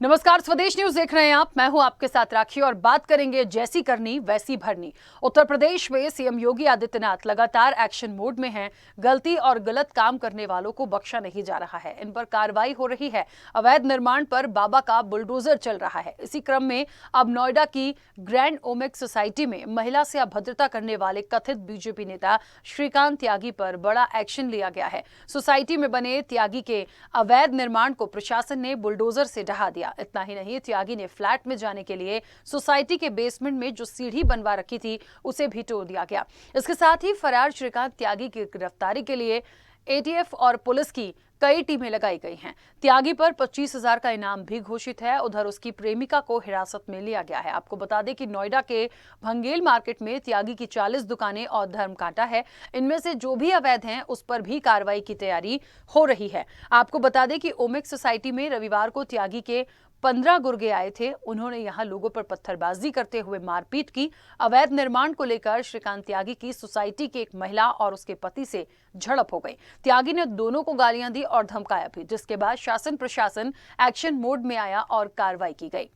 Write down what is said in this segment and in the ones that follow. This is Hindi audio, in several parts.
नमस्कार, स्वदेश न्यूज देख रहे हैं आप। मैं हूं आपके साथ राखी और बात करेंगे जैसी करनी वैसी भरनी। उत्तर प्रदेश में सीएम योगी आदित्यनाथ लगातार एक्शन मोड में हैं। गलती और गलत काम करने वालों को बख्शा नहीं जा रहा है, इन पर कार्रवाई हो रही है। अवैध निर्माण पर बाबा का बुलडोजर चल रहा है। इसी क्रम में अब नोएडा की ग्रैंड ओमेक्स सोसाइटी में महिला से अभद्रता करने वाले कथित बीजेपी नेता श्रीकांत त्यागी पर बड़ा एक्शन लिया गया है। सोसाइटी में बने त्यागी के अवैध निर्माण को प्रशासन ने बुलडोजर से ढहा दिया। इतना ही नहीं, त्यागी ने फ्लैट में जाने के लिए सोसाइटी के बेसमेंट में जो सीढ़ी बनवा रखी थी उसे भी तोड़ दिया गया। इसके साथ ही फरार श्रीकांत त्यागी की गिरफ्तारी के लिए एटीएफ और पुलिस की कई टीमें लगाई गई हैं। त्यागी पर 25,000 का इनाम भी घोषित है। उधर उसकी प्रेमिका को हिरासत में लिया गया है। आपको बता दें कि नोएडा के भंगेल मार्केट में त्यागी की 40 दुकानें और धर्म कांटा है। इनमें से जो भी अवैध हैं उस पर भी कार्रवाई की तैयारी हो रही है। आपको बता दें कि ओमेक्स सोसाइटी में रविवार को त्यागी के 15 गुर्गे आए थे। उन्होंने यहां लोगों पर पत्थरबाजी करते हुए मारपीट की। अवैध निर्माण को लेकर श्रीकांत त्यागी की सोसाइटी की एक महिला और उसके पति से झड़प हो गई। त्यागी ने दोनों को गालियां दी और धमकाया भी, जिसके बाद शासन प्रशासन एक्शन मोड में आया और कार्रवाई की गई।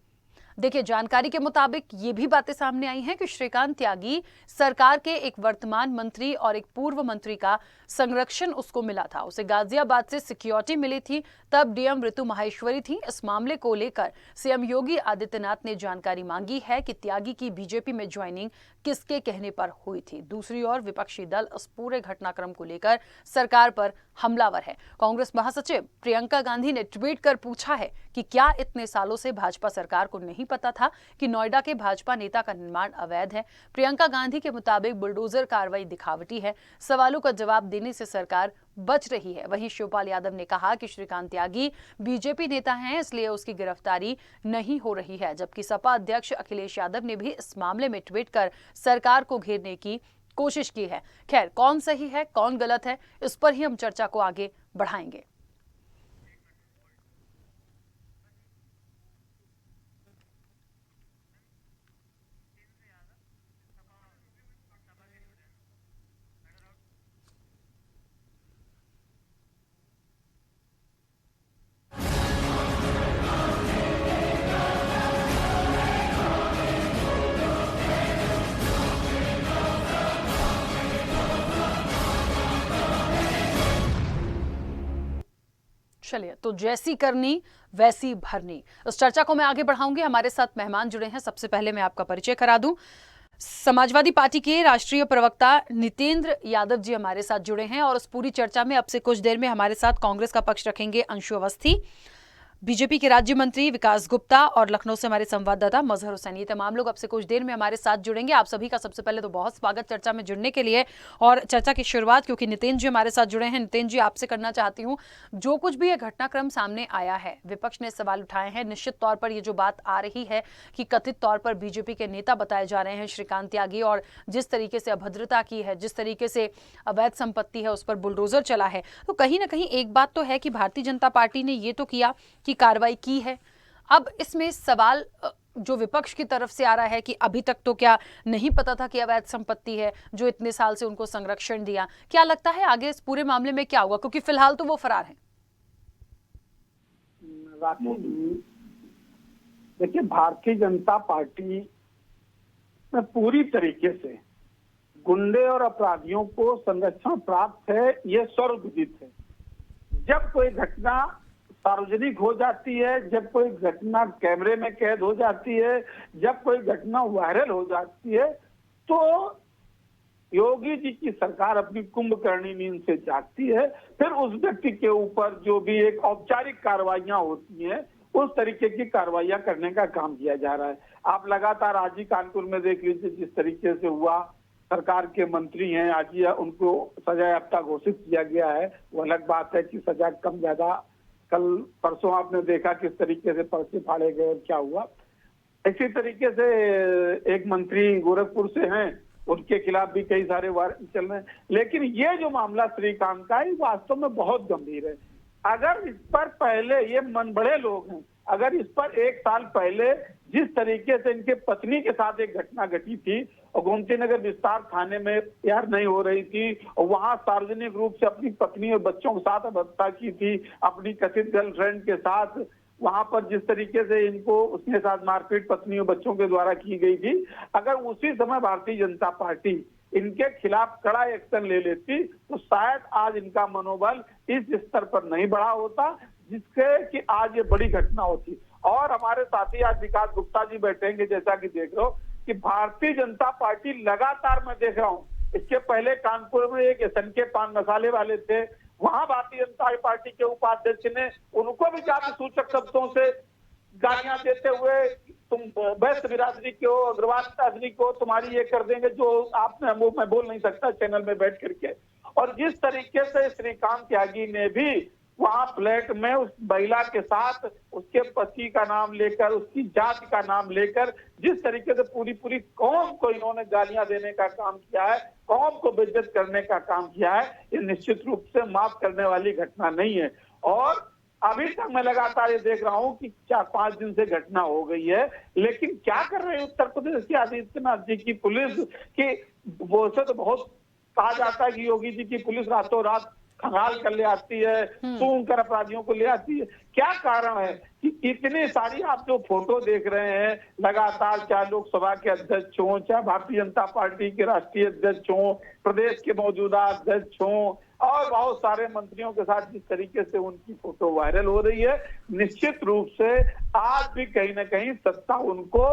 देखिए, जानकारी के मुताबिक ये भी बातें सामने आई हैं कि श्रीकांत त्यागी सरकार के एक वर्तमान मंत्री और एक पूर्व मंत्री का संरक्षण उसको मिला था। उसे गाजियाबाद से सिक्योरिटी मिली थी, तब डीएम ऋतु माहेश्वरी थी। इस मामले को लेकर सीएम योगी आदित्यनाथ ने जानकारी मांगी है कि त्यागी की बीजेपी में ज्वाइनिंग किसके कहने पर हुई थी। दूसरी ओर विपक्षी दल इस पूरे घटनाक्रम को लेकर सरकार पर हमलावर है। कांग्रेस महासचिव प्रियंका गांधी ने ट्वीट कर पूछा है कि क्या इतने सालों से भाजपा सरकार को नहीं पता था कि नोएडा के भाजपा नेता का निर्माण अवैध है। प्रियंका गांधी के मुताबिक बुलडोजर कार्रवाई दिखावटी है। सवालों का जवाब देने से सरकार बच रही है। वहीं शिवपाल यादव ने कहा कि श्रीकांत त्यागी बीजेपी नेता हैं, इसलिए उसकी गिरफ्तारी नहीं हो रही है। जबकि सपा अध्यक्ष अखिलेश यादव ने भी इस मामले में ट्वीट कर सरकार को घेरने की कोशिश की है। खैर, कौन सही है कौन गलत है, इस पर ही हम चर्चा को आगे बढ़ाएंगे। चलिए, तो जैसी करनी वैसी भरनी, इस चर्चा को मैं आगे बढ़ाऊंगी। हमारे साथ मेहमान जुड़े हैं। सबसे पहले मैं आपका परिचय करा दूं। समाजवादी पार्टी के राष्ट्रीय प्रवक्ता नितेंद्र यादव जी हमारे साथ जुड़े हैं और उस पूरी चर्चा में अब से कुछ देर में हमारे साथ कांग्रेस का पक्ष रखेंगे अंशु अवस्थी, बीजेपी के राज्य मंत्री विकास गुप्ता और लखनऊ से हमारे संवाददाता मजहर हुसैन। ये तमाम लोग अब से कुछ देर में हमारे साथ जुड़ेंगे। आप सभी का सबसे पहले तो बहुत स्वागत चर्चा में जुड़ने के लिए। और चर्चा की शुरुआत क्योंकि नितेंद्र जी हमारे साथ जुड़े हैं, नितेंद्र जी आपसे करना चाहती हूँ। जो कुछ भी ये घटनाक्रम सामने आया है, विपक्ष ने सवाल उठाए हैं। निश्चित तौर पर ये जो बात आ रही है कि कथित तौर पर बीजेपी के नेता बताए जा रहे हैं श्रीकांत त्यागी, और जिस तरीके से अभद्रता की है, जिस तरीके से अवैध संपत्ति है उस पर बुलडोजर चला है, तो कहीं ना कहीं एक बात तो है कि भारतीय जनता पार्टी ने ये तो किया कि कार्रवाई की है। अब इसमें सवाल जो विपक्ष की तरफ से आ रहा है कि अभी तक तो क्या नहीं पता था कि अवैध संपत्ति है जो इतने साल से उनको संरक्षण दिया। क्या लगता है आगे इस पूरे मामले में क्या होगा, क्योंकि फिलहाल तो वो फरार हैं। देखिए, भारतीय जनता पार्टी में पूरी तरीके से गुंडे और अपराधियों को संरक्षण प्राप्त है, ये सर्वविदित है। जब कोई घटना सार्वजनिक हो जाती है, जब कोई घटना कैमरे में कैद हो जाती है, जब कोई घटना वायरल हो जाती है, तो योगी जी की सरकार अपनी कुंभकर्णी नींद से जागती है। फिर उस व्यक्ति के ऊपर जो भी एक औपचारिक कार्रवाइयां होती हैं, उस तरीके की कार्रवाइयां करने का काम किया जा रहा है। आप लगातार आज ही कानपुर में देख लीजिए जिस तरीके से हुआ। सरकार के मंत्री हैं, आज ही उनको सजा याफ्ता घोषित किया गया है। वो अलग बात है कि सजा कम ज्यादा, कल परसों आपने देखा किस तरीके से पर्चे फाड़े गए और क्या हुआ। इसी तरीके से एक मंत्री गोरखपुर से हैं, उनके खिलाफ भी कई सारे वारंट चल रहे हैं। लेकिन ये जो मामला श्रीकांत का है वास्तव में बहुत गंभीर है। अगर इस पर पहले, ये मन बड़े लोग हैं, अगर इस पर 1 साल पहले जिस तरीके से इनके पत्नी के साथ एक घटना घटी थी और गोमती नगर विस्तार थाने में प्यार नहीं हो रही थी और वहां सार्वजनिक रूप से अपनी पत्नी और बच्चों के साथ अभद्रता की थी, अपनी कथित गर्लफ्रेंड के साथ वहां पर जिस तरीके से इनको उसके साथ मारपीट पत्नियों बच्चों के द्वारा की गई थी, अगर उसी समय भारतीय जनता पार्टी इनके खिलाफ कड़ा एक्शन ले लेती तो शायद आज इनका मनोबल इस स्तर पर नहीं बढ़ा होता जिसके कि आज ये बड़ी घटना होती। और हमारे साथी आज विकास गुप्ता जी बैठेंगे, जैसा कि देख रहे हो कि भारतीय जनता पार्टी लगातार, मैं देख रहा हूँ, इसके पहले कानपुर में एक एसन के पान मसाले वाले थे, वहां भारतीय जनता पार्टी के उपाध्यक्ष ने उनको भी जाति सूचक शब्दों से गालियां देते हुए, तुम वैश्य बिरादरी के हो, अग्रवाल बिरादरी को तुम्हारी ये कर देंगे, जो आपने वो मैं बोल नहीं सकता चैनल में बैठ करके। और जिस तरीके से श्रीकांत त्यागी ने भी वहां फ्लैट में उस महिला के साथ उसके पति का नाम लेकर, उसकी जाति का नाम लेकर जिस तरीके से पूरी पूरी कौम को इन्होंने गालियां देने का काम किया है, कौम को बेइज्जत करने का काम किया है, ये निश्चित रूप से माफ करने वाली घटना नहीं है। और अभी तक मैं लगातार ये देख रहा हूं कि 4-5 दिन से घटना हो गई है, लेकिन क्या कर रहे हैं उत्तर प्रदेश की आदित्यनाथ जी की पुलिस की? वो से तो बहुत कहा जाता है कि योगी जी की पुलिस रातों रात खंगाल कर ले आती है, सूंघ कर अपराधियों को ले आती है। क्या कारण है कि इतनी सारी आप जो फोटो देख रहे हैं लगातार, चाहे लोकसभा के अध्यक्ष हों, चाहे भारतीय जनता पार्टी के राष्ट्रीय अध्यक्ष हों, प्रदेश के मौजूदा अध्यक्ष हों और बहुत सारे मंत्रियों के साथ जिस तरीके से उनकी फोटो वायरल हो रही है, निश्चित रूप से आज भी कहीं ना कहीं सत्ता उनको,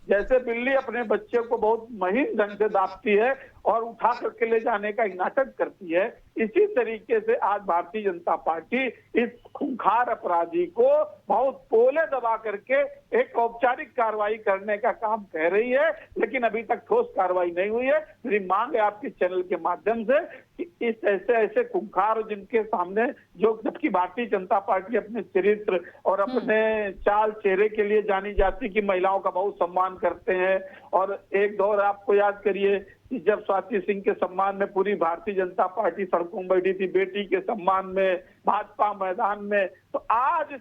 जैसे बिल्ली अपने बच्चे को बहुत महीन ढंग से दाबती है और उठा करके ले जाने का एक नाटक करती है, इसी तरीके से आज भारतीय जनता पार्टी इस खूंखार अपराधी को बहुत पोले दबा करके एक औपचारिक कार्रवाई करने का काम कह रही है, लेकिन अभी तक ठोस कार्रवाई नहीं हुई है। मेरी मांग है आपके चैनल के माध्यम से कि इस ऐसे खूंखार जिनके सामने, जो जबकि भारतीय जनता पार्टी अपने चरित्र और अपने चाल चेहरे के लिए जानी जाती कि महिलाओं का बहुत सम्मान करते हैं, और एक दौर आपको याद करिए कि जब स्वाति सिंह के सम्मान में पूरी भारतीय जनता पार्टी सड़कों में बैठी थी, बेटी के सम्मान में भाजपा मैदान में, तो आज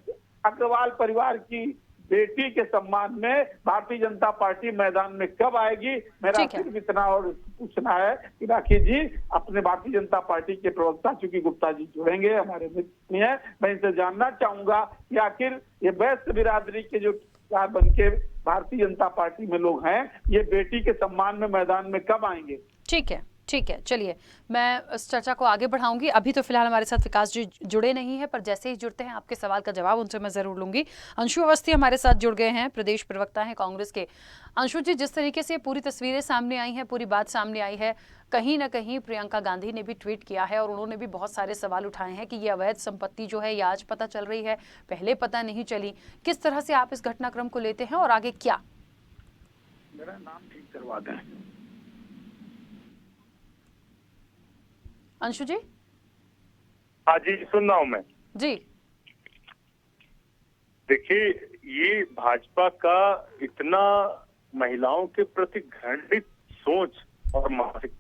अग्रवाल परिवार की बेटी के सम्मान में भारतीय जनता पार्टी मैदान में कब आएगी? मेरा सिर्फ इतना और पूछना है कि राखी जी अपने भारतीय जनता पार्टी के प्रवक्ता, चूंकि गुप्ता जी जुड़ेंगे हमारे मित्र हैं, मैं इनसे जानना चाहूंगा कि आखिर ये वैश्य बिरादरी के जो बन के भारतीय जनता पार्टी में लोग हैं, ये बेटी के सम्मान में मैदान में कब आएंगे? ठीक है, ठीक है, चलिए मैं इस चर्चा को आगे बढ़ाऊंगी। अभी तो फिलहाल हमारे साथ विकास जी जुड़े नहीं हैं, पर जैसे ही जुड़ते हैं आपके सवाल का जवाब उनसे मैं जरूर लूंगी। अंशु अवस्थी हमारे साथ जुड़ गए हैं, प्रदेश प्रवक्ता हैं कांग्रेस के। अंशु जी, जिस तरीके से पूरी तस्वीरें सामने आई हैं, पूरी बात सामने आई है, कहीं ना कहीं प्रियंका गांधी ने भी ट्वीट किया है और उन्होंने भी बहुत सारे सवाल उठाए हैं कि ये अवैध संपत्ति जो है ये आज पता चल रही है, पहले पता नहीं चली। किस तरह से आप इस घटनाक्रम को लेते हैं और आगे क्या? मेरा नाम ठीक करवा दें। अंशु जी? हाँ जी, सुन रहा हूं मैं जी। देखिए, ये भाजपा का इतना महिलाओं के प्रति घृणित सोच और मानसिक,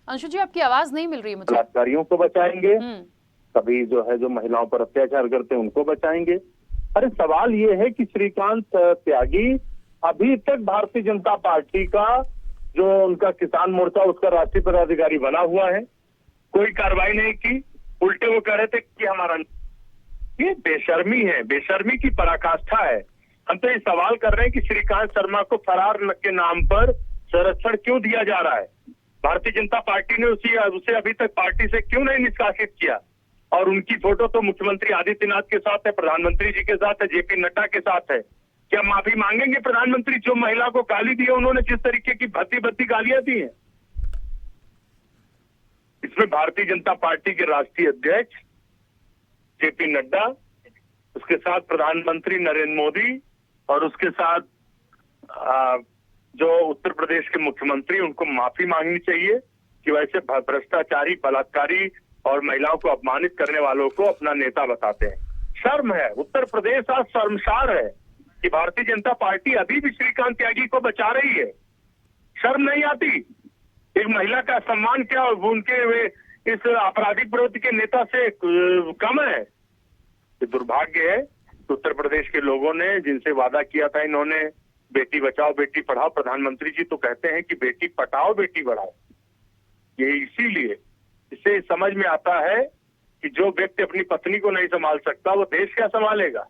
अंशु जी आपकी आवाज नहीं मिल रही है मुझे। बलात्कारियों को बचाएंगे, कभी जो है जो महिलाओं पर अत्याचार करते हैं उनको बचाएंगे। अरे सवाल ये है कि श्रीकांत त्यागी अभी तक भारतीय जनता पार्टी का जो उनका किसान मोर्चा उसका राष्ट्रीय पदाधिकारी बना हुआ है, कोई कार्रवाई नहीं की। उल्टे वो कह रहे थे कि हमारा, ये बेशर्मी है, बेशर्मी की पराकाष्ठा है। हम तो ये सवाल कर रहे हैं कि श्रीकांत शर्मा को फरार के नाम पर संरक्षण क्यों दिया जा रहा है? भारतीय जनता पार्टी ने उसे अभी तक पार्टी से क्यों नहीं निष्कासित किया? और उनकी फोटो तो मुख्यमंत्री आदित्यनाथ के साथ है, प्रधानमंत्री जी के साथ है, जेपी नड्डा के साथ है। क्या माफी मांगेंगे प्रधानमंत्री जो महिला को गाली दी है, उन्होंने जिस तरीके की भद्दी गालियां दी हैं? इसमें भारतीय जनता पार्टी के राष्ट्रीय अध्यक्ष जेपी नड्डा, उसके साथ प्रधानमंत्री नरेंद्र मोदी और उसके साथ जो उत्तर प्रदेश के मुख्यमंत्री, उनको माफी मांगनी चाहिए कि वैसे भ्रष्टाचारी, बलात्कारी और महिलाओं को अपमानित करने वालों को अपना नेता बताते हैं। शर्म है, उत्तर प्रदेश आज शर्मसार है कि भारतीय जनता पार्टी अभी भी श्रीकांत त्यागी को बचा रही है। शर्म नहीं आती? एक महिला का सम्मान क्या उनके इस आपराधिक प्रवृत्ति के नेता से कम है? ये दुर्भाग्य है कि उत्तर प्रदेश के लोगों ने जिनसे वादा किया था, इन्होंने बेटी बचाओ बेटी पढ़ाओ, प्रधानमंत्री जी तो कहते हैं कि बेटी पटाओ बेटी बढ़ाओ। ये इसीलिए इससे समझ में आता है कि जो व्यक्ति अपनी पत्नी को नहीं संभाल सकता वो देश क्या संभालेगा।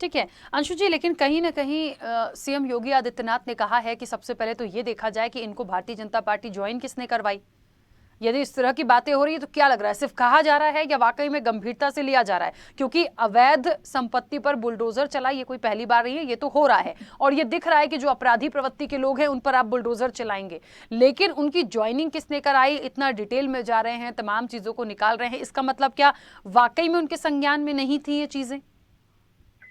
ठीक है अंशु जी, लेकिन कहीं ना कहीं सीएम योगी आदित्यनाथ ने कहा है कि सबसे पहले तो ये देखा जाए कि इनको भारतीय जनता पार्टी ज्वाइन किसने करवाई। यदि इस तरह की बातें हो रही है तो क्या लग रहा है, सिर्फ कहा जा रहा है या वाकई में गंभीरता से लिया जा रहा है? क्योंकि अवैध संपत्ति पर बुलडोजर चला ये कोई पहली बार नहीं है, ये तो हो रहा है और ये दिख रहा है कि जो अपराधी प्रवृत्ति के लोग हैं उन पर आप बुलडोजर चलाएंगे, लेकिन उनकी ज्वाइनिंग किसने कराई, इतना डिटेल में जा रहे हैं, तमाम चीजों को निकाल रहे हैं, इसका मतलब क्या वाकई में उनके संज्ञान में नहीं थी ये चीजें?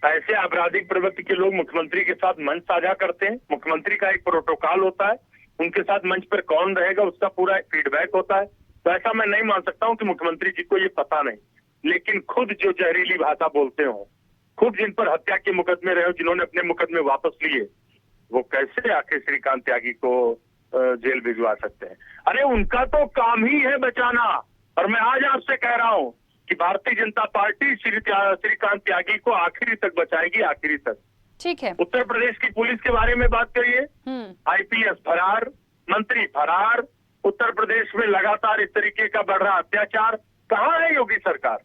ऐसे आपराधिक प्रवृत्ति के लोग मुख्यमंत्री के साथ मंच साझा करते हैं। मुख्यमंत्री का एक प्रोटोकॉल होता है, उनके साथ मंच पर कौन रहेगा उसका पूरा फीडबैक होता है। तो ऐसा मैं नहीं मान सकता हूं कि मुख्यमंत्री जी को ये पता नहीं, लेकिन खुद जो जहरीली भाषा बोलते हो, खुद जिन पर हत्या के मुकदमे रहे हो, जिन्होंने अपने मुकदमे वापस लिए, वो कैसे आके श्रीकांत त्यागी को जेल भिजवा सकते हैं? अरे उनका तो काम ही है बचाना। और मैं आज आपसे कह रहा हूं कि भारतीय जनता पार्टी श्रीकांत त्यागी को आखिरी तक बचाएगी, आखिरी तक। ठीक है। उत्तर प्रदेश की पुलिस के बारे में बात करिए, आईपीएस फरार, मंत्री फरार, उत्तर प्रदेश में लगातार इस तरीके का बढ़ रहा अत्याचार, कहां है योगी सरकार?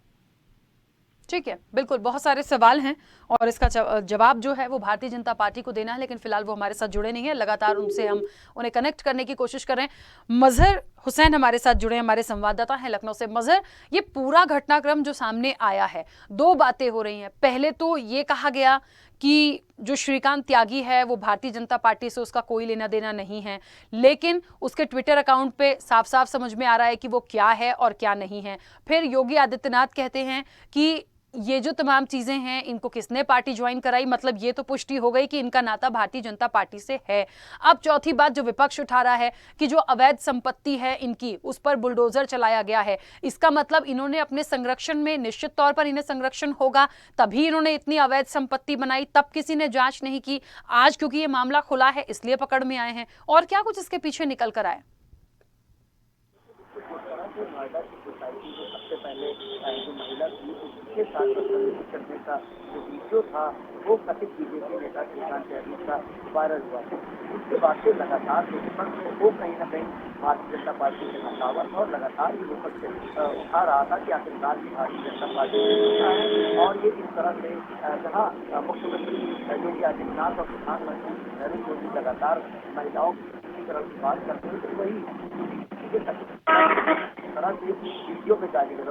ठीक है, बिल्कुल बहुत सारे सवाल हैं और इसका जवाब जो है वो भारतीय जनता पार्टी को देना है, लेकिन फिलहाल वो हमारे साथ जुड़े नहीं है। लगातार उनसे हम उन्हें कनेक्ट करने की कोशिश कर रहे हैं। मजहर हुसैन हमारे साथ जुड़े, हमारे संवाददाता हैं लखनऊ से। मजहर, ये पूरा घटनाक्रम जो सामने आया है, दो बातें हो रही हैं। पहले तो ये कहा गया कि जो श्रीकांत त्यागी है वो भारतीय जनता पार्टी से उसका कोई लेना देना नहीं है, लेकिन उसके ट्विटर अकाउंट पे साफ साफ समझ में आ रहा है कि वो क्या है और क्या नहीं है। फिर योगी आदित्यनाथ कहते हैं कि ये जो तमाम चीजें हैं इनको किसने पार्टी ज्वाइन कराई, मतलब ये तो पुष्टि हो गई कि इनका नाता भारतीय जनता पार्टी से है। अब चौथी बात जो विपक्ष उठा रहा है कि जो अवैध संपत्ति है इनकी, उस पर बुलडोजर चलाया गया है, इसका मतलब इन्होंने अपने संरक्षण में, निश्चित तौर पर इन्हें संरक्षण होगा तभी इन्होंने इतनी अवैध संपत्ति बनाई, तब किसी ने जांच नहीं की। आज क्योंकि ये मामला खुला है इसलिए पकड़ में आए हैं, और क्या कुछ इसके पीछे निकल कर आए? सबसे पहले जो महिला थी उसके साथ बदतमीजी करने का जो वीडियो था वो कथित बीजेपी नेता श्रीकांत त्यागी का वायरल हुआ था। उसके बाद से लगातार विपक्ष वो कहीं ना कहीं भारतीय जनता पार्टी के हटावर और लगातार ये विपक्ष उठा रहा था कि आखिरकार भारतीय जनता पार्टी है। और ये इस तरह से जहाँ मुख्यमंत्री योगी आदित्यनाथ और प्रधानमंत्री नरेंद्र मोदी लगातार महिलाओं की तरफ की बात करते हैं, तो वही तरह से वीडियो पे जारी कर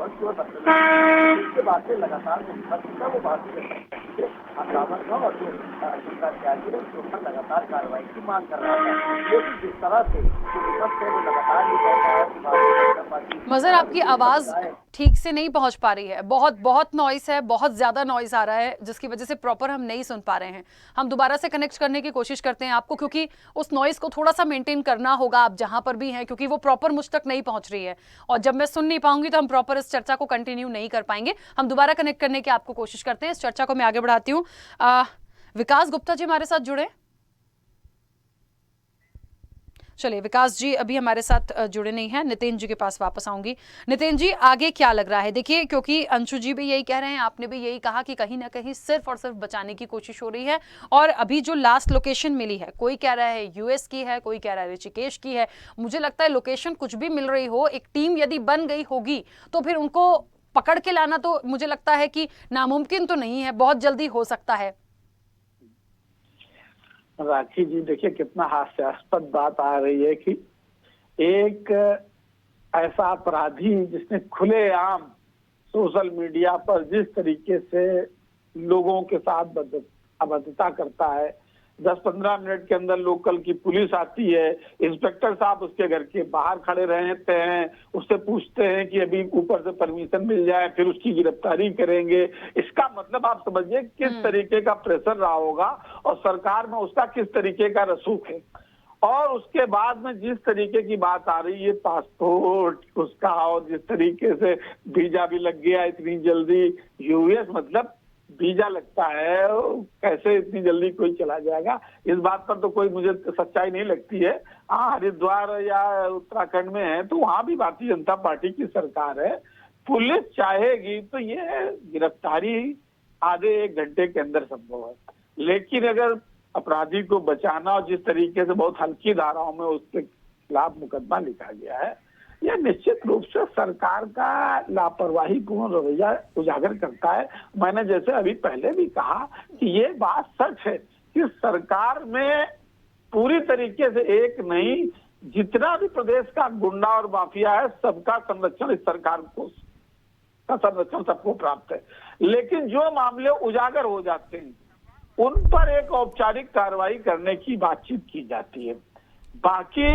इसके बाद से लगातार वो भारतीय जनता पार्टी के हटावर था और जो श्रीकांत त्यागी है उसके ऊपर लगातार कार्रवाई की मांग कर रहा था। लेकिन जिस तरह से विपक्ष है वो लगातार ये कह रहा है कि भारतीय जनता पार्टी। मजहर, आपकी आवाज ठीक से नहीं पहुंच पा रही है, बहुत नॉइस है, बहुत ज्यादा नॉइस आ रहा है जिसकी वजह से प्रॉपर हम नहीं सुन पा रहे हैं। हम दोबारा से कनेक्ट करने की कोशिश करते हैं आपको, क्योंकि उस नॉइस को थोड़ा सा मेंटेन करना होगा आप जहां पर भी हैं, क्योंकि वो प्रॉपर मुझ तक नहीं पहुंच रही है और जब मैं सुन नहीं पाऊंगी तो हम प्रॉपर इस चर्चा को कंटिन्यू नहीं कर पाएंगे। हम दोबारा कनेक्ट करने की आपको कोशिश करते हैं, इस चर्चा को मैं आगे बढ़ाती हूँ। विकास गुप्ता जी हमारे साथ जुड़े। चलिए विकास जी अभी हमारे साथ जुड़े नहीं हैं, नितिन जी के पास वापस आऊंगी। नितिन जी, आगे क्या लग रहा है? देखिए, क्योंकि अंशु जी भी यही कह रहे हैं, आपने भी यही कहा कि कहीं ना कहीं सिर्फ और सिर्फ बचाने की कोशिश हो रही है, और अभी जो लास्ट लोकेशन मिली है, कोई कह रहा है यूएस की है, कोई कह रहा है ऋषिकेश की है। मुझे लगता है लोकेशन कुछ भी मिल रही हो, एक टीम यदि बन गई होगी तो फिर उनको पकड़ के लाना तो मुझे लगता है कि नामुमकिन तो नहीं है, बहुत जल्दी हो सकता है। राखी जी, देखिए कितना हास्यास्पद बात आ रही है कि एक ऐसा अपराधी जिसने खुलेआम सोशल मीडिया पर जिस तरीके से लोगों के साथ अभद्रता करता है, 10-15 मिनट के अंदर लोकल की पुलिस आती है, इंस्पेक्टर साहब उसके घर के बाहर खड़े रहते हैं, उससे पूछते हैं कि अभी ऊपर से परमिशन मिल जाए, फिर उसकी गिरफ्तारी करेंगे। इसका मतलब आप समझिए किस तरीके का प्रेशर रहा होगा और सरकार में उसका किस तरीके का रसूख है। और उसके बाद में जिस तरीके की बात आ रही है पासपोर्ट उसका, और जिस तरीके से वीजा भी लग गया इतनी जल्दी, यूएस मतलब वीजा लगता है, कैसे इतनी जल्दी कोई चला जाएगा, इस बात पर तो कोई मुझे सच्चाई नहीं लगती है। हाँ, हरिद्वार या उत्तराखंड में है तो वहां भी भारतीय जनता पार्टी की सरकार है, पुलिस चाहेगी तो ये गिरफ्तारी आधे 1 घंटे के अंदर संभव है। लेकिन अगर अपराधी को बचाना और जिस तरीके से बहुत हल्की धाराओं में उसके खिलाफ मुकदमा लिखा गया है, यह निश्चित रूप से सरकार का लापरवाही पूर्ण रवैया उजागर करता है। मैंने जैसे अभी पहले भी कहा कि ये बात सच है कि सरकार में पूरी तरीके से एक नहीं, जितना भी प्रदेश का गुंडा और माफिया है सबका संरक्षण इस सरकार को का संरक्षण सबको प्राप्त है। लेकिन जो मामले उजागर हो जाते हैं उन पर एक औपचारिक कार्रवाई करने की बातचीत की जाती है। बाकी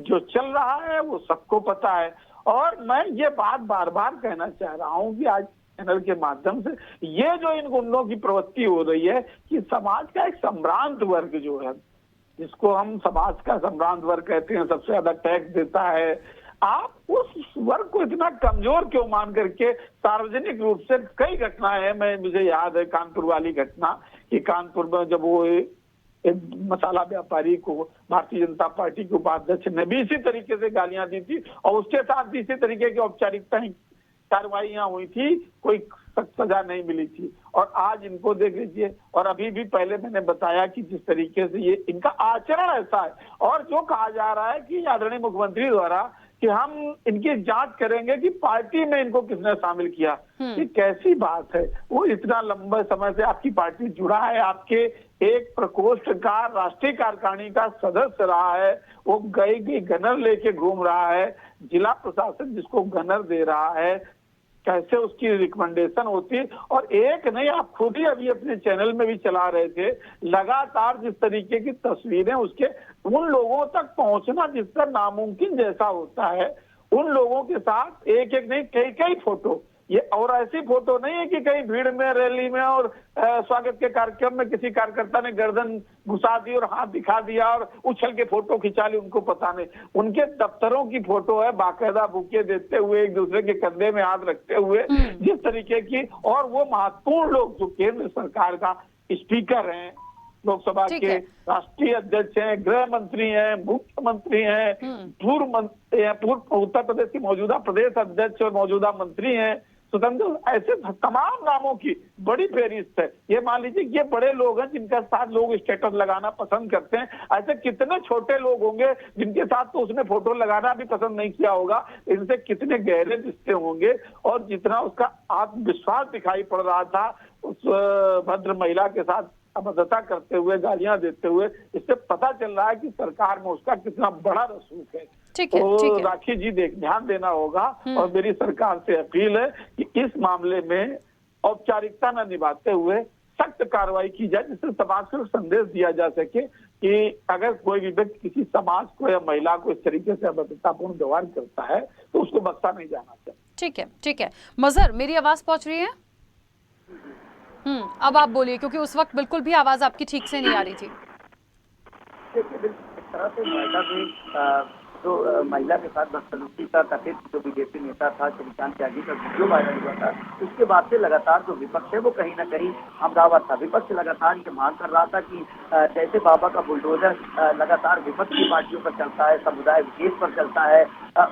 जो चल रहा है वो सबको पता है। और मैं ये बात बार बार कहना चाह रहा हूं कि आज चैनल के माध्यम से ये जो इन गुंडों की प्रवृत्ति हो रही है कि समाज का एक संभ्रांत वर्ग जो है, जिसको हम समाज का संभ्रांत वर्ग कहते हैं, सबसे ज्यादा टैक्स देता है, आप उस वर्ग को इतना कमजोर क्यों मान करके सार्वजनिक रूप से कई घटनाएं हैं। मुझे याद है कानपुर वाली घटना कि कानपुर में जब वो एक मसाला व्यापारी को भारतीय जनता पार्टी के उपाध्यक्ष ने भी इसी तरीके से गालियां दी थी और उसके साथ इसी तरीके की औपचारिकताएं कार्रवाइयां हुई थी, कोई सजा नहीं मिली थी। और आज इनको देख लीजिए। और अभी भी पहले मैंने बताया कि जिस तरीके से ये इनका आचरण ऐसा है, और जो कहा जा रहा है कि आदरणीय मुख्यमंत्री द्वारा कि हम इनकी जांच करेंगे कि पार्टी में इनको किसने शामिल किया, ये कैसी बात है। वो इतना लंबे समय से आपकी पार्टी जुड़ा है, आपके एक प्रकोष्ठ का राष्ट्रीय कार्यकारिणी का सदस्य रहा है, वो गई गनर लेके घूम रहा है, जिला प्रशासन जिसको गनर दे रहा है, कैसे उसकी रिकमेंडेशन होती। और एक नहीं, आप खुद ही अभी अपने चैनल में भी चला रहे थे, लगातार जिस तरीके की तस्वीरें उसके उन लोगों तक पहुंचना जिसका नामुमकिन जैसा होता है, उन लोगों के साथ एक एक नहीं कई कई फोटो, ये और ऐसी फोटो नहीं है कि कहीं भीड़ में, रैली में और स्वागत के कार्यक्रम में किसी कार्यकर्ता ने गर्दन घुसा दी और हाथ दिखा दिया और उछल के फोटो खिंचा ली, उनको पता नहीं। उनके दफ्तरों की फोटो है, बाकायदा बुके देते हुए, एक दूसरे के कंधे में हाथ रखते हुए, जिस तरीके की। और वो महत्वपूर्ण लोग जो केंद्र सरकार का स्पीकर हैं, लोकसभा के राष्ट्रीय अध्यक्ष हैं, गृह मंत्री हैं, मुख्यमंत्री हैं, पूर्व उत्तर प्रदेश के मौजूदा प्रदेश अध्यक्ष और मौजूदा मंत्री हैं, स्वतंत्र, ऐसे तमाम नामों की बड़ी फेहरिस्त है। ये मान लीजिए ये बड़े लोग हैं जिनके साथ लोग स्टेटस लगाना पसंद करते हैं। ऐसे कितने छोटे लोग होंगे जिनके साथ तो उसने फोटो लगाना भी पसंद नहीं किया होगा। इनसे कितने गहरे रिश्ते होंगे। और जितना उसका आत्मविश्वास दिखाई पड़ रहा था उस भद्र महिला के साथ अभद्रता करते हुए, गालियां देते हुए, इससे पता चल रहा है कि सरकार में उसका कितना बड़ा रसूख है। तो राखी जी ध्यान देना होगा। और मेरी सरकार से अपील है कि इस मामले में औपचारिकता न निभाते हुए सख्त कार्रवाई की जाए, जिससे समाज को संदेश दिया जा सके कि अगर कोई भी व्यक्ति किसी समाज को या महिला को इस तरीके से अभद्रतापूर्ण व्यवहार करता है तो उसको बख्शा नहीं जाना चाहिए। ठीक है। मजहर, मेरी आवाज पहुंच रही है? अब आप बोलिए, क्योंकि उस वक्त बिल्कुल भी आवाज आपकी ठीक से नहीं आ रही थी। देखिए, इस तरह से महिला में जो महिला के साथ बदसलूकी का कथित जो बीजेपी नेता था श्रीकांत त्यागी का वीडियो वायरल हुआ था, उसके बाद से लगातार जो विपक्ष है वो कहीं ना कहीं हमलावर था। विपक्ष लगातार ये मांग कर रहा था कि जैसे बाबा का बुलडोजर लगातार विपक्ष की पार्टियों पर चलता है, समुदाय विशेष पर चलता है,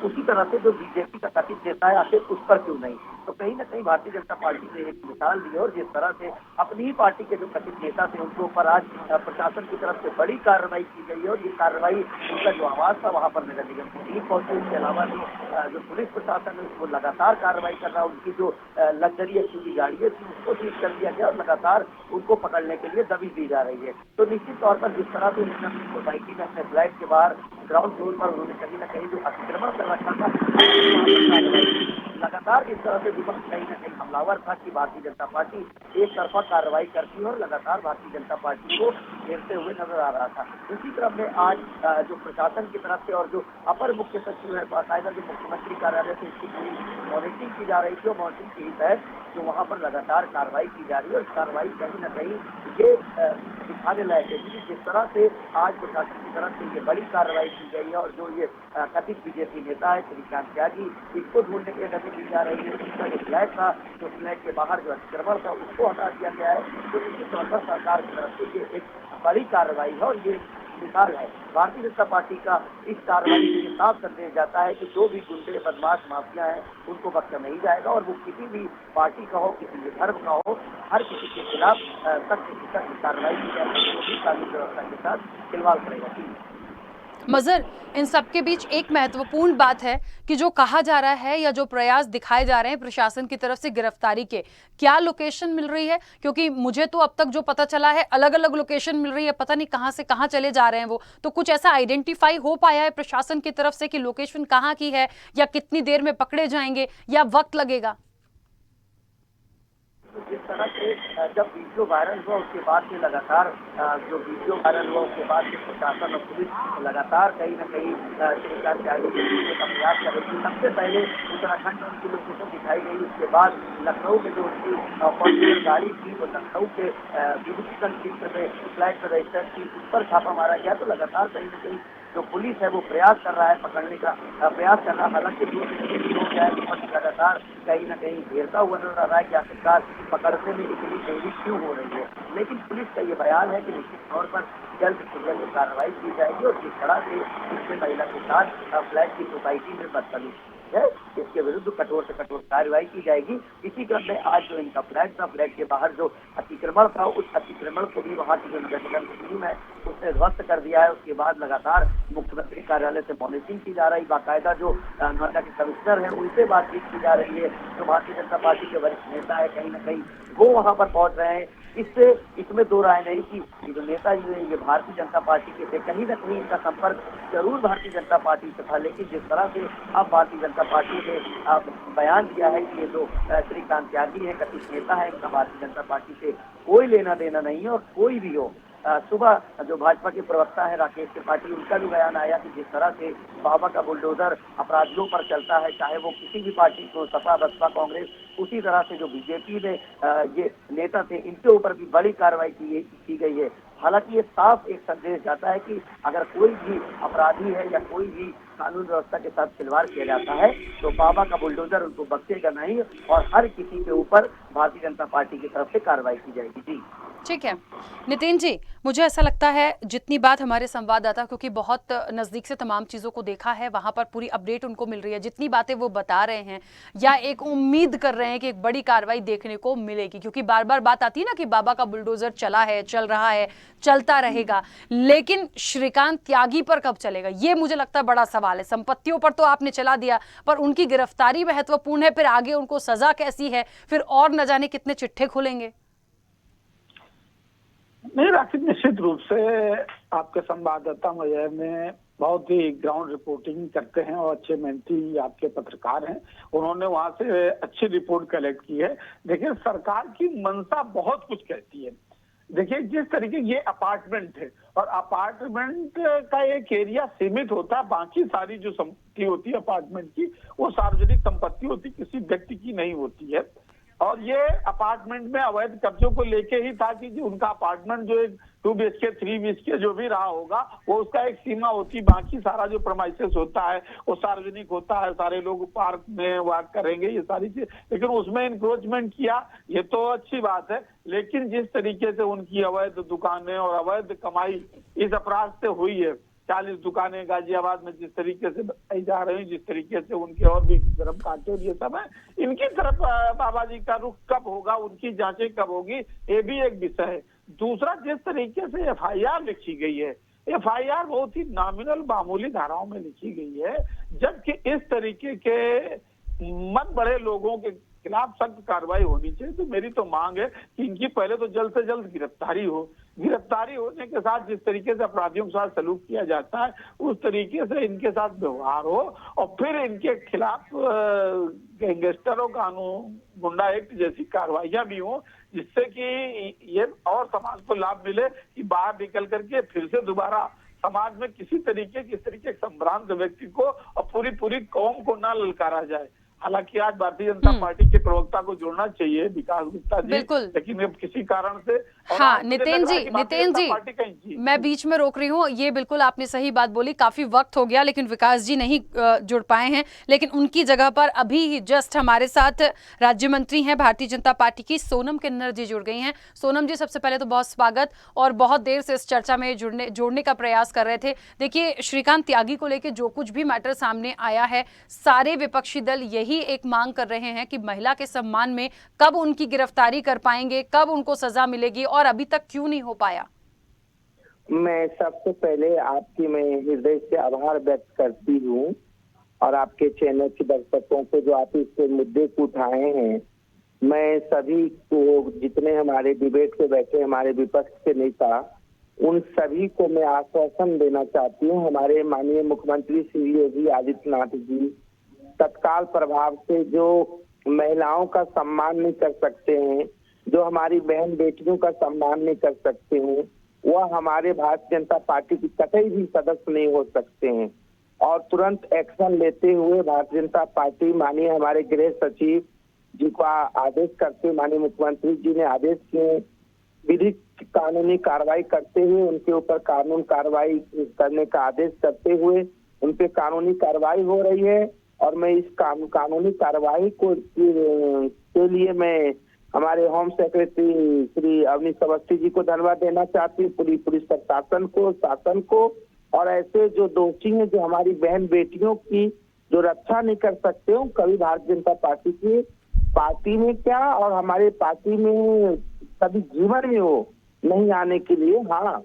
उसी तरह से जो बीजेपी का कथित नेता है आखिर उस पर क्यों नहीं। तो कहीं ना कहीं भारतीय जनता पार्टी ने एक मिसाल दी और जिस तरह से अपनी ही पार्टी के जो कथित नेता थे उनके ऊपर आज प्रशासन की तरफ से बड़ी कार्रवाई की गई है। और ये कार्रवाई, उनका जो आवाज था वहां पर नगर निगम की टीम पहुंची। इसके अलावा जो पुलिस प्रशासन है उसको लगातार कार्रवाई कर रहा है। उनकी जो लग्जरी एक्टिव गाड़ियां थी उसको सीज कर दिया गया और लगातार उनको पकड़ने के लिए दबिश दी जा रही है। तो निश्चित तौर पर जिस तरह से सोसाइटी में अपने फ्लैट के बाहर ग्राउंड फ्लोर पर उन्होंने कहीं ना कहीं जो अतिक्रमण कर रखा था, लगातार इस तरह से विपक्ष कहीं ना कहीं हमलावर था कि भारतीय जनता पार्टी एक तरफा कार्रवाई करती है और लगातार भारतीय जनता पार्टी को घेरते हुए नजर आ रहा था। इसी क्रम में आज जो प्रशासन की तरफ से और जो अपर मुख्य सचिव है, बाकायदा जो मुख्यमंत्री कार्यालय से इसकी पूरी मॉनिटरिंग की जा रही थी और मॉनिटरिंग के तहत जो वहाँ पर लगातार कार्रवाई की जा रही है। और कार्रवाई कहीं ना कहीं ये दिखाने लायक है कि जिस तरह से आज प्रशासन की तरफ से ये बड़ी कार्रवाई की गई है और जो ये कथित बीजेपी नेता है श्रीकांत त्यागी, इसको ढूंढने के लिए की जा रही है। उसका जो फ्लैट था, जो फ्लैट के बाहर जो अतिक्रमण था उसको हटा दिया गया है। तो निश्चित तौर पर सरकार की तरफ से ये एक बड़ी कार्रवाई है और ये मिसाल है। भारतीय जनता पार्टी का इस कार्रवाई से साफ संदेश जाता है कि जो भी गुंडे, बदमाश, माफिया हैं उनको बख्शा नहीं जाएगा और वो किसी भी पार्टी का हो, किसी भी धर्म का हो, हर किसी के खिलाफ सख्त कार्रवाई की जाएगी, जो भी कानून व्यवस्था के साथ खिलवाड़ करेगा। मजर, इन सबके बीच एक महत्वपूर्ण बात है कि जो कहा जा रहा है या जो प्रयास दिखाए जा रहे हैं प्रशासन की तरफ से गिरफ्तारी के, क्या लोकेशन मिल रही है? क्योंकि मुझे तो अब तक जो पता चला है अलग अलग लोकेशन मिल रही है, पता नहीं कहां से कहां चले जा रहे हैं वो। तो कुछ ऐसा आइडेंटिफाई हो पाया है प्रशासन की तरफ से कि लोकेशन कहां की है, या कितनी देर में पकड़े जाएंगे, या वक्त लगेगा? जिस तरह से जब वीडियो वायरल हुआ उसके बाद से लगातार जो वीडियो वायरल हुआ उसके बाद से प्रशासन और पुलिस लगातार कहीं न कहीं श्रीकांत त्यागी को ढूंढने का प्रयास कर रही थी। सबसे पहले उत्तराखंड में उनकी लोकेशन दिखाई गई, उसके बाद लखनऊ में जो उनकी पर्सनल गाड़ी थी वो लखनऊ के विभूतिगंज क्षेत्र में फ्लैट पर रजिस्टर्ड थी, उस पर छापा मारा गया। तो लगातार कहीं न कहीं जो पुलिस है वो प्रयास कर रहा है पकड़ने का प्रयास कर रहा है। हालांकि दूर हो गया है, लगातार कहीं न कहीं घेरता हुआ नजर आ रहा है कि आखिरकार पकड़ने में इतनी देरी क्यों हो रही है। लेकिन पुलिस का ये बयान है कि निश्चित तौर पर जल्द से जल्द कार्रवाई की जाएगी और जिस तरह से दूसरे महिला के साथ फ्लैट की सोसाइटी में बदतमीजी है इसके विरुद्ध कठोर से कठोर कार्रवाई की जाएगी। इसी क्रम में आज जो इनका फ्लैट था, फ्लैट के बाहर जो अतिक्रमण था, उस अतिक्रमण को भी वहाँ की जो नगर निगम की टीम है उसने ध्वस्त कर दिया है। उसके बाद लगातार मुख्यमंत्री कार्यालय से मॉनिटरिंग की जा रही, बाकायदा जो नोएडा के कमिश्नर है उनसे बातचीत की जा रही है। जो भारतीय जनता पार्टी के वरिष्ठ नेता है कहीं न कहीं वो वहाँ पर पहुंच रहे हैं। इसमें दो राय नहीं कि जो नेता जी है ये भारतीय जनता पार्टी के थे, कहीं न कहीं इनका संपर्क जरूर भारतीय जनता पार्टी से था। लेकिन जिस तरह से अब भारतीय जनता पार्टी ने बयान दिया है कि ये जो श्रीकांत त्यागी है कथित नेता है, इनका भारतीय जनता पार्टी से कोई लेना देना नहीं है। और कोई भी हो, सुबह जो भाजपा के प्रवक्ता है राकेश त्रिपाठी, उनका भी बयान आया कि जिस तरह से बाबा का बुलडोजर अपराधियों पर चलता है, चाहे वो किसी भी पार्टी को, सपा बसपा कांग्रेस, उसी तरह से जो बीजेपी में ये नेता थे इनके ऊपर भी बड़ी कार्रवाई की गई है। हालांकि ये साफ एक संदेश जाता है कि अगर कोई भी अपराधी है या कोई भी कानून व्यवस्था के साथ खिलवाड़ किया जाता है तो बाबा का बुलडोजर उनको बख्शेगा नहीं और हर किसी के ऊपर भारतीय जनता पार्टी की तरफ से कार्रवाई की जाएगी। जी ठीक है नितिन जी, मुझे ऐसा लगता है जितनी बात हमारे संवाददाता, क्योंकि बहुत नज़दीक से तमाम चीज़ों को देखा है, वहाँ पर पूरी अपडेट उनको मिल रही है, जितनी बातें वो बता रहे हैं या एक उम्मीद कर रहे हैं कि एक बड़ी कार्रवाई देखने को मिलेगी, क्योंकि बार बार बात आती है ना कि बाबा का बुलडोजर चला है, चल रहा है, चलता रहेगा, लेकिन श्रीकांत त्यागी पर कब चलेगा ये मुझे लगता है बड़ा सवाल है। संपत्तियों पर तो आपने चला दिया, पर उनकी गिरफ्तारी महत्वपूर्ण है, फिर आगे उनको सजा कैसी है, फिर और न जाने कितने चिट्ठे खुलेंगे। नहीं राखी, निश्चित रूप से आपके संवाददाता मजहर में बहुत ही ग्राउंड रिपोर्टिंग करते हैं और अच्छे मेहनती आपके पत्रकार हैं, उन्होंने वहां से अच्छी रिपोर्ट कलेक्ट की है। देखिए सरकार की मंशा बहुत कुछ कहती है। देखिए जिस तरीके ये अपार्टमेंट है और अपार्टमेंट का एक एरिया सीमित होता है, बाकी सारी जो संपत्ति होती है अपार्टमेंट की वो सार्वजनिक संपत्ति होती, किसी व्यक्ति की नहीं होती है। और ये अपार्टमेंट में अवैध कब्जों को लेके ही था कि उनका अपार्टमेंट जो एक 2 BHK 3 BHK जो भी रहा होगा वो उसका एक सीमा होती, बाकी सारा जो प्रमाइसेस होता है वो सार्वजनिक होता है, सारे लोग पार्क में वॉक करेंगे, ये सारी चीज। लेकिन उसमें इंक्रोचमेंट किया, ये तो अच्छी बात है, लेकिन जिस तरीके से उनकी अवैध दुकानें और अवैध कमाई इस अपराध से हुई है, 40 दुकानें गाजियाबाद में जिस तरीके से बताई जा रही है, जिस तरीके से उनके और भी गर्म कांटे और ये सब है, इनकी तरफ बाबा जी का रुख कब होगा, उनकी जांचें कब होगी, ये भी एक विषय है। दूसरा, जिस तरीके से FIR लिखी गई है, FIR बहुत ही नॉमिनल मामूली धाराओं में लिखी गई है, जबकि इस तरीके के मन बड़े लोगों के खिलाफ सख्त कार्रवाई होनी चाहिए। तो मेरी तो मांग है कि इनकी पहले तो जल्द से जल्द गिरफ्तारी हो, गिरफ्तारी होने के साथ जिस तरीके से अपराधियों के साथ सलूक किया जाता है उस तरीके से इनके साथ व्यवहार हो और फिर इनके खिलाफ गैंगस्टरों कानून, गुंडा एक्ट जैसी कार्रवाइयां भी हो, जिससे कि ये और समाज को लाभ मिले कि बाहर निकल करके फिर से दोबारा समाज में किसी तरीके संभ्रांत व्यक्ति को और पूरी कौम को ना ललकारा जाए। हालांकि आज भारतीय जनता पार्टी के प्रवक्ता को जोड़ना चाहिए विकास गुप्ता जी, लेकिन अब किसी कारण से हाँ नितिन जी मैं बीच में रोक रही हूँ, ये बिल्कुल आपने सही बात बोली, काफी वक्त हो गया लेकिन विकास जी नहीं जुड़ पाए हैं, लेकिन उनकी जगह पर अभी जस्ट हमारे साथ राज्य मंत्री हैं भारतीय जनता पार्टी की सोनम किन्नर जी जुड़ गई हैं। सोनम जी सबसे पहले तो बहुत स्वागत, और बहुत देर से इस चर्चा में जोड़ने का प्रयास कर रहे थे। देखिए श्रीकांत त्यागी को लेकर जो कुछ भी मैटर सामने आया है, सारे विपक्षी दल यही एक मांग कर रहे हैं कि महिला के सम्मान में कब उनकी गिरफ्तारी कर पाएंगे, कब उनको सजा मिलेगी, और अभी तक क्यों नहीं हो पाया? मैं सबसे पहले आपकी मैं हृदय से आभार व्यक्त करती हूँ और आपके चैनल के दर्शकों को जो आप इस मुद्दे को उठाए हैं। मैं सभी को, जितने हमारे डिबेट पे बैठे हमारे विपक्ष के नेता, उन सभी को मैं आश्वासन देना चाहती हूँ। हमारे माननीय मुख्यमंत्री श्री योगी आदित्यनाथ जी तत्काल प्रभाव से जो महिलाओं का सम्मान नहीं कर सकते हैं, जो हमारी बहन बेटियों का सम्मान नहीं कर सकते हैं, वह हमारे भारतीय जनता पार्टी की कतई भी सदस्य नहीं हो सकते हैं। और तुरंत एक्शन लेते हुए भारतीय जनता पार्टी माननीय हमारे गृह सचिव जी का आदेश करते, माननीय मुख्यमंत्री जी ने आदेश किए, विधिक कानूनी कार्रवाई करते हुए उनके ऊपर कानून कार्रवाई करने का आदेश करते हुए उन पे कानूनी कार्रवाई हो रही है। और मैं इस कानूनी कार्रवाई को के लिए मैं हमारे होम सेक्रेटरी श्री अवनीश अवस्थी जी को धन्यवाद देना चाहती हूँ, पूरी पुलिस प्रशासन को, शासन को, और ऐसे जो दोषी हैं जो हमारी बहन बेटियों की जो रक्षा नहीं कर सकते हो, कभी भारतीय जनता पार्टी में क्या और हमारे पार्टी में कभी जीवन में हो नहीं आने के लिए। हाँ,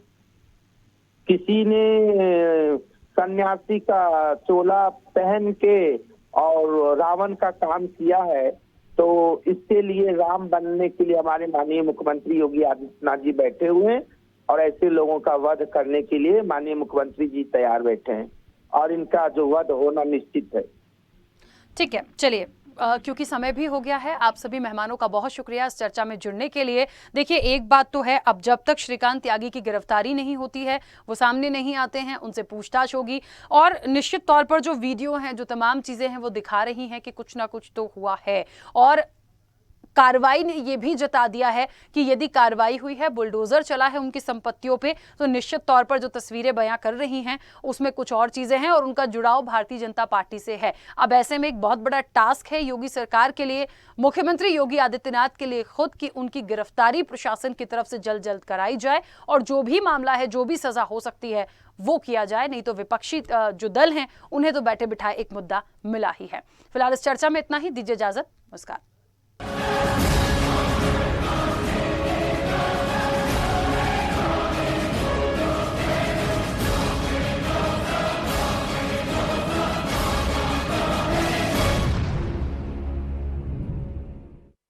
किसी ने सन्यासी का चोला पहन के और रावण का काम किया है, तो इसके लिए राम बनने के लिए हमारे माननीय मुख्यमंत्री योगी आदित्यनाथ जी बैठे हुए हैं और ऐसे लोगों का वध करने के लिए माननीय मुख्यमंत्री जी तैयार बैठे हैं और इनका जो वध होना निश्चित है। ठीक है, चलिए क्योंकि समय भी हो गया है, आप सभी मेहमानों का बहुत शुक्रिया इस चर्चा में जुड़ने के लिए। देखिए, एक बात तो है, अब जब तक श्रीकांत त्यागी की गिरफ्तारी नहीं होती है, वो सामने नहीं आते हैं, उनसे पूछताछ होगी और निश्चित तौर पर जो वीडियो हैं, जो तमाम चीजें हैं, वो दिखा रही हैं कि कुछ ना कुछ तो हुआ है। और कार्रवाई ने यह भी जता दिया है कि यदि कार्रवाई हुई है, बुलडोजर चला है उनकी संपत्तियों पे, तो निश्चित तौर पर जो तस्वीरें बयां कर रही हैं उसमें कुछ और चीजें हैं और उनका जुड़ाव भारतीय जनता पार्टी से है। अब ऐसे में एक बहुत बड़ा टास्क है योगी सरकार के लिए, मुख्यमंत्री योगी आदित्यनाथ के लिए खुद, की उनकी गिरफ्तारी प्रशासन की तरफ से जल्द जल्द कराई जाए और जो भी मामला है, जो भी सजा हो सकती है वो किया जाए, नहीं तो विपक्षी जो दल हैं उन्हें तो बैठे बिठाए एक मुद्दा मिला ही है। फिलहाल इस चर्चा में इतना ही, दीजिए इजाजत, नमस्कार।